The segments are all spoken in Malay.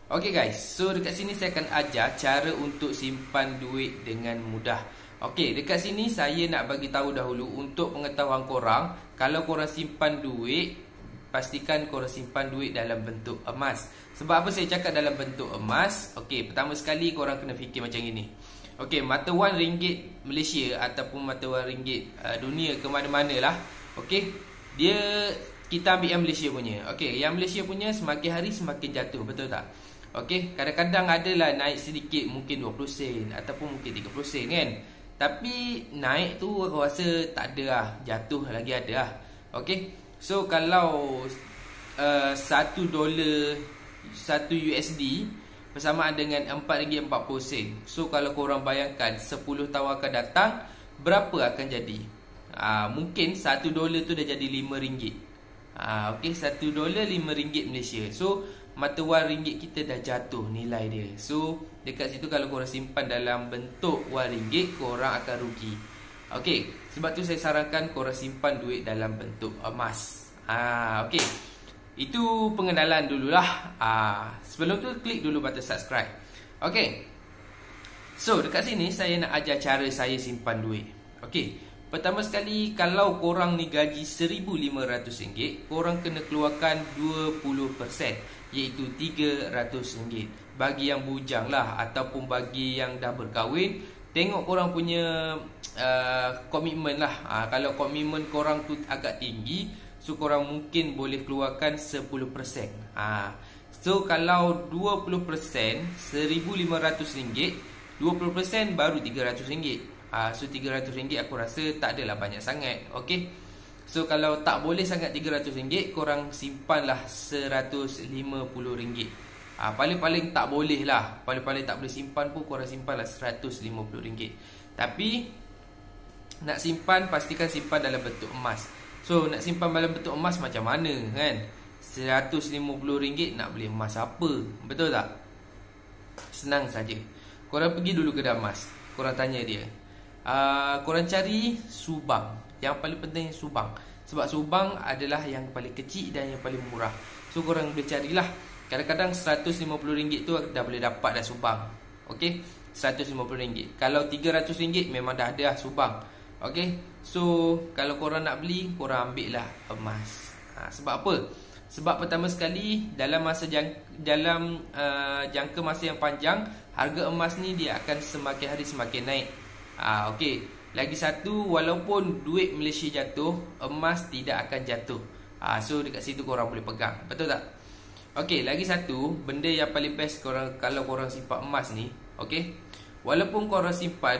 Okay guys, so dekat sini saya akan ajar cara untuk simpan duit dengan mudah. Okay, dekat sini saya nak bagi tahu dahulu untuk pengetahuan korang, kalau korang simpan duit, pastikan korang simpan duit dalam bentuk emas. Sebab apa saya cakap dalam bentuk emas? Okay, pertama sekali korang kena fikir macam ini. Okay, mata wang ringgit Malaysia ataupun mata wang ringgit dunia ke mana-mana lah. Okay, kita ambil yang Malaysia punya. Okay, yang Malaysia punya semakin hari semakin jatuh, betul tak? Okay, kadang-kadang adalah naik sedikit, mungkin 20 sen ataupun mungkin 30 sen kan. Tapi naik tu aku rasa tak ada lah, jatuh lagi ada lah. Okay, so kalau $1 1 USD bersamaan dengan RM4.40. So kalau korang bayangkan 10 tahun akan datang, berapa akan jadi? Mungkin $1 tu dah jadi RM5. Okay, $1 RM5 Malaysia. So mata wang ringgit kita dah jatuh nilai dia. So dekat situ kalau korang simpan dalam bentuk wang ringgit, korang akan rugi. Okay, sebab tu saya sarankan korang simpan duit dalam bentuk emas. Okay, itu pengenalan dululah. Sebelum tu klik dulu button subscribe. Okay, so dekat sini saya nak ajar cara saya simpan duit. Okay, pertama sekali, kalau korang ni gaji RM1,500, korang kena keluarkan 20%, iaitu RM300. Bagi yang bujang lah ataupun bagi yang dah berkahwin, tengok korang punya komitmen lah. Kalau komitmen korang tu agak tinggi, so korang mungkin boleh keluarkan 10%. So kalau 20%, RM1,500, 20% baru RM300. So RM300 aku rasa tak adalah banyak sangat. Okay, so kalau tak boleh sangat RM300, korang simpanlah RM150. Paling-paling tak boleh lah, paling-paling tak boleh simpan pun korang simpanlah RM150. Tapi nak simpan, pastikan simpan dalam bentuk emas. So nak simpan dalam bentuk emas macam mana kan? RM150 nak beli emas apa? Betul tak? Senang saja. Korang pergi dulu kedai emas, korang tanya dia, korang cari subang. Yang paling penting subang, sebab subang adalah yang paling kecil dan yang paling murah. So korang boleh carilah. Kadang-kadang RM150 tu dah boleh dapat dah subang. Okay, RM150. Kalau RM300 memang dah ada subang. Okay, so kalau korang nak beli, korang ambil lah emas. Sebab apa? Sebab pertama sekali, dalam jangka masa yang panjang, harga emas ni dia akan semakin hari semakin naik. Okay, lagi satu, walaupun duit Malaysia jatuh, emas tidak akan jatuh. So dekat situ korang boleh pegang, betul tak? Okay, lagi satu benda yang paling best kalau korang simpan emas ni. Okay, walaupun korang simpan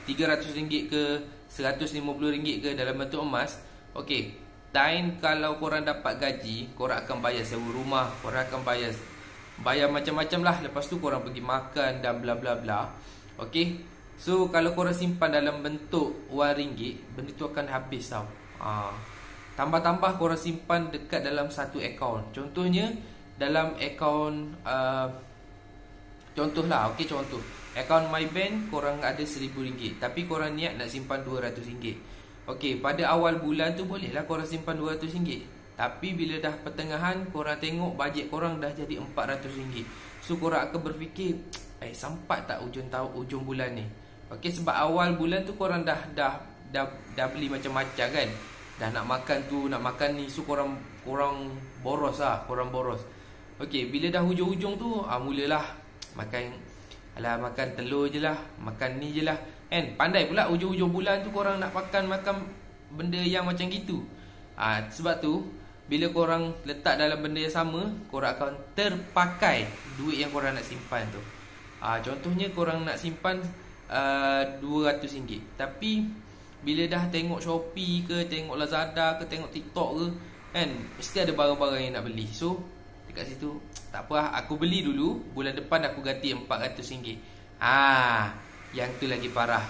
RM300 ke RM150 ke dalam bentuk emas, okay, time kalau korang dapat gaji, korang akan bayar sewa rumah, korang akan bayar macam-macam lah. Lepas tu korang pergi makan dan bla bla bla. Okay, so kalau korang simpan dalam bentuk wang ringgit, benda tu akan habis tau. Tambah-tambah korang simpan dekat dalam satu akaun. Contohnya dalam akaun contohlah, okay, contoh akaun MyBank korang ada RM1,000, tapi korang niat nak simpan RM200. Okay, pada awal bulan tu bolehlah korang simpan RM200. Tapi bila dah pertengahan, korang tengok bajet korang dah jadi RM400. So korang akan berfikir, sampai tak ujung bulan ni. Okay, sebab awal bulan tu korang dah beli macam-macam kan. Dah nak makan tu, nak makan ni. So korang boros lah, korang boros. Okay, bila dah hujung-hujung tu, mulalah makan telur je lah, makan ni je lah kan. Pandai pula hujung-hujung bulan tu korang nak makan benda yang macam gitu. Sebab tu bila korang letak dalam benda yang sama, korang akan terpakai duit yang korang nak simpan tu. Contohnya korang nak simpan RM200, tapi bila dah tengok Shopee ke, tengok Lazada ke, tengok TikTok ke kan, mesti ada barang-barang yang nak beli. So dekat situ, tak apa, aku beli dulu, bulan depan aku ganti RM400. Yang tu lagi parah.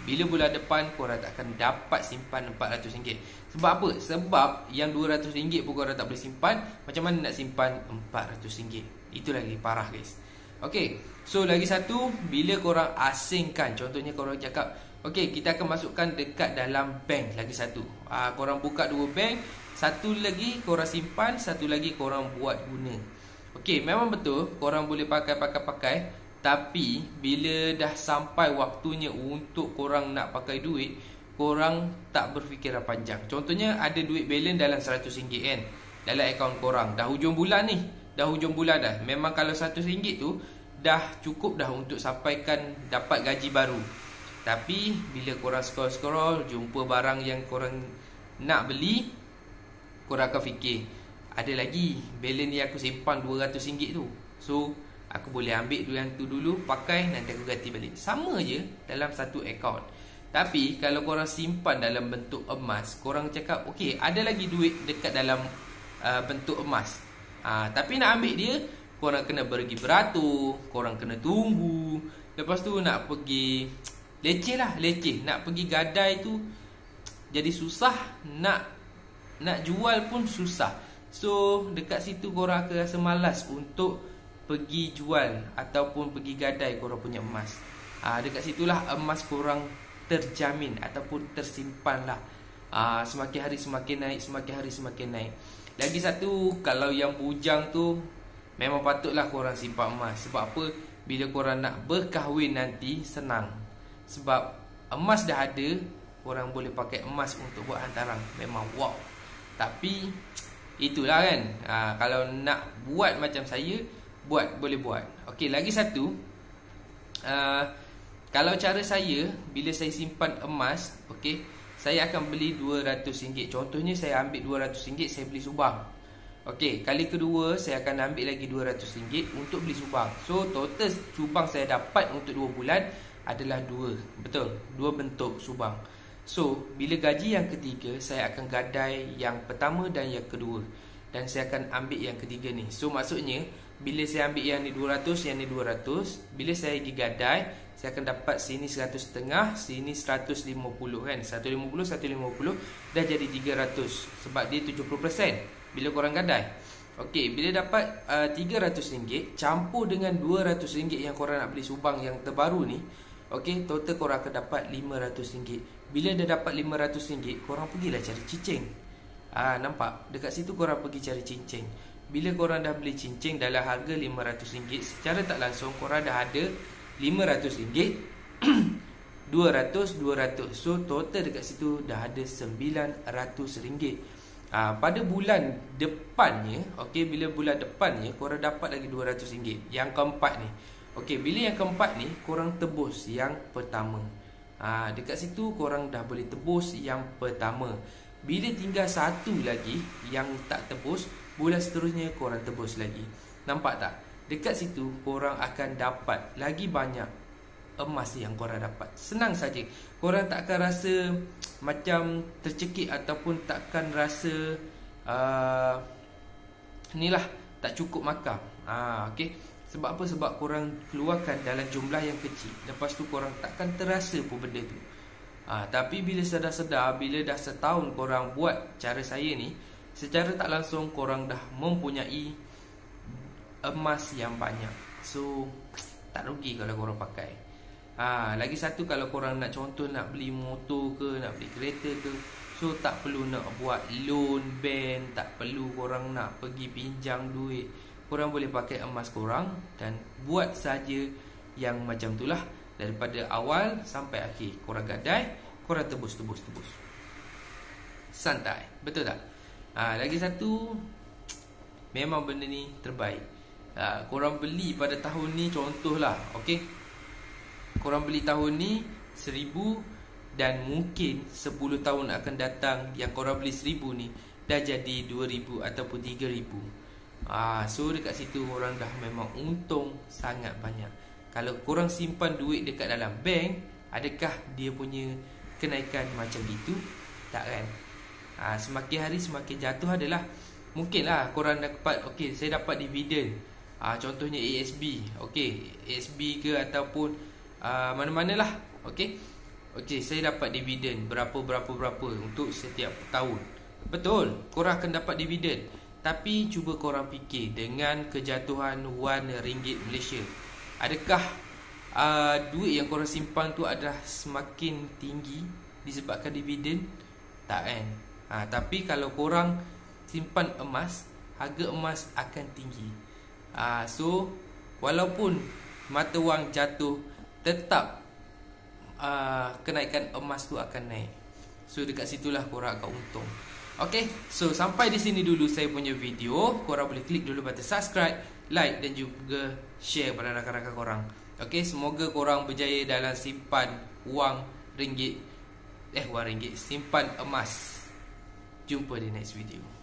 Bila bulan depan korang tak akan dapat simpan RM400. Sebab apa? Sebab yang RM200 pun korang tak boleh simpan. Macam mana nak simpan RM400? Itu lagi parah guys. Okay, so lagi satu, bila korang asingkan, contohnya korang cakap, okay, kita akan masukkan dekat dalam bank. Lagi satu, korang buka dua bank, satu lagi korang simpan, satu lagi korang buat guna. Okey, memang betul korang boleh pakai. Tapi bila dah sampai waktunya untuk korang nak pakai duit, korang tak berfikiran panjang. Contohnya ada duit balance dalam RM100 kan, dalam akaun korang. Dah hujung bulan ni, dah. Memang kalau RM100 tu dah cukup dah untuk sampaikan dapat gaji baru. Tapi bila korang scroll jumpa barang yang korang nak beli, korang akan fikir, ada lagi balance ni aku simpan RM200 tu. So aku boleh ambil yang tu dulu, pakai, nanti aku ganti balik. Sama je dalam satu akaun. Tapi kalau korang simpan dalam bentuk emas, korang cakap okey, ada lagi duit dekat dalam bentuk emas. Tapi nak ambil dia, korang kena pergi beratur, korang kena tunggu. Lepas tu nak pergi leceh. Nak pergi gadai tu jadi susah, nak jual pun susah. So dekat situ korang akan rasa malas untuk pergi jual ataupun pergi gadai korang punya emas. Dekat situlah emas korang terjamin ataupun tersimpan lah. Semakin hari semakin naik. Lagi satu, kalau yang bujang tu memang patutlah korang simpan emas. Sebab apa? Bila korang nak berkahwin nanti senang. Sebab emas dah ada, korang boleh pakai emas untuk buat hantaran. Memang wow. Tapi itulah kan, kalau nak buat macam saya, boleh buat. Okey, lagi satu, kalau cara saya, bila saya simpan emas, okey, saya akan beli RM200. Contohnya saya ambil RM200, saya beli subang. Okey, kali kedua saya akan ambil lagi RM200 untuk beli subang. So total subang saya dapat untuk 2 bulan adalah 2. Betul, 2 bentuk subang. So bila gaji yang ketiga, saya akan gadai yang pertama dan yang kedua, dan saya akan ambil yang ketiga ni. So maksudnya bila saya ambil yang ni 200, yang ni 200, bila saya pergi gadai, saya akan dapat sini 100.5, sini 150 kan. 150 dah jadi 300 sebab dia 70% bila korang gadai. Okey, bila dapat RM300 campur dengan RM200 yang korang nak beli subang yang terbaru ni, okey, total korang akan dapat RM500. Bila dah dapat RM500, korang pergilah cari cincin. Nampak? Dekat situ korang pergi cari cincin. Bila korang dah beli cincin dalam harga RM500, secara tak langsung korang dah ada RM500, 200. So total dekat situ dah ada RM900. Pada bulan depannya, okey, bila bulan depannya korang dapat lagi RM200 yang keempat ni. Okey, bila yang keempat ni korang tebus yang pertama. Dekat situ korang dah boleh tebus yang pertama. Bila tinggal satu lagi yang tak tebus, bulan seterusnya korang tebus lagi. Nampak tak? Dekat situ korang akan dapat lagi banyak emas yang korang dapat. Senang saja. Korang tak akan rasa macam tercekik ataupun takkan rasa inilah tak cukup makan. Okey. Sebab apa? Sebab korang keluarkan dalam jumlah yang kecil. Lepas tu korang takkan terasa pun benda tu. Tapi bila sedar-sedar, bila dah setahun korang buat cara saya ni, secara tak langsung korang dah mempunyai emas yang banyak. So tak rugi kalau korang pakai. Lagi satu, kalau korang nak contoh nak beli motor ke, nak beli kereta ke, so tak perlu nak buat loan bank, tak perlu korang nak pergi pinjam duit. Korang boleh pakai emas korang dan buat saja yang macam itulah. Daripada awal sampai akhir korang gadai, korang tebus. Santai, betul tak? Lagi satu, memang benda ni terbaik. Korang beli pada tahun ni, contohlah, okey, korang beli tahun ni 1,000 dan mungkin 10 tahun akan datang yang korang beli 1,000 ni dah jadi 2,000 ataupun 3,000. So dekat situ korang dah memang untung sangat banyak. Kalau korang simpan duit dekat dalam bank, adakah dia punya kenaikan macam gitu? Tak kan? Semakin hari semakin jatuh adalah. Mungkinlah korang dapat, okey, saya dapat dividen. Contohnya ASB, okey, ASB ke ataupun mana-manalah, okey, saya dapat dividen berapa untuk setiap tahun. Betul, korang akan dapat dividen. Tapi cuba korang fikir, dengan kejatuhan wang ringgit Malaysia, adakah duit yang korang simpan tu adalah semakin tinggi disebabkan dividen? Tak kan? Tapi kalau korang simpan emas, harga emas akan tinggi. So walaupun mata wang jatuh, tetap kenaikan emas tu akan naik. So dekat situlah korang akan untung. Okay, so sampai di sini dulu saya punya video. Korang boleh klik dulu button subscribe, like dan juga share pada rakan-rakan korang. Okay, semoga korang berjaya dalam simpan wang ringgit, simpan emas. Jumpa di next video.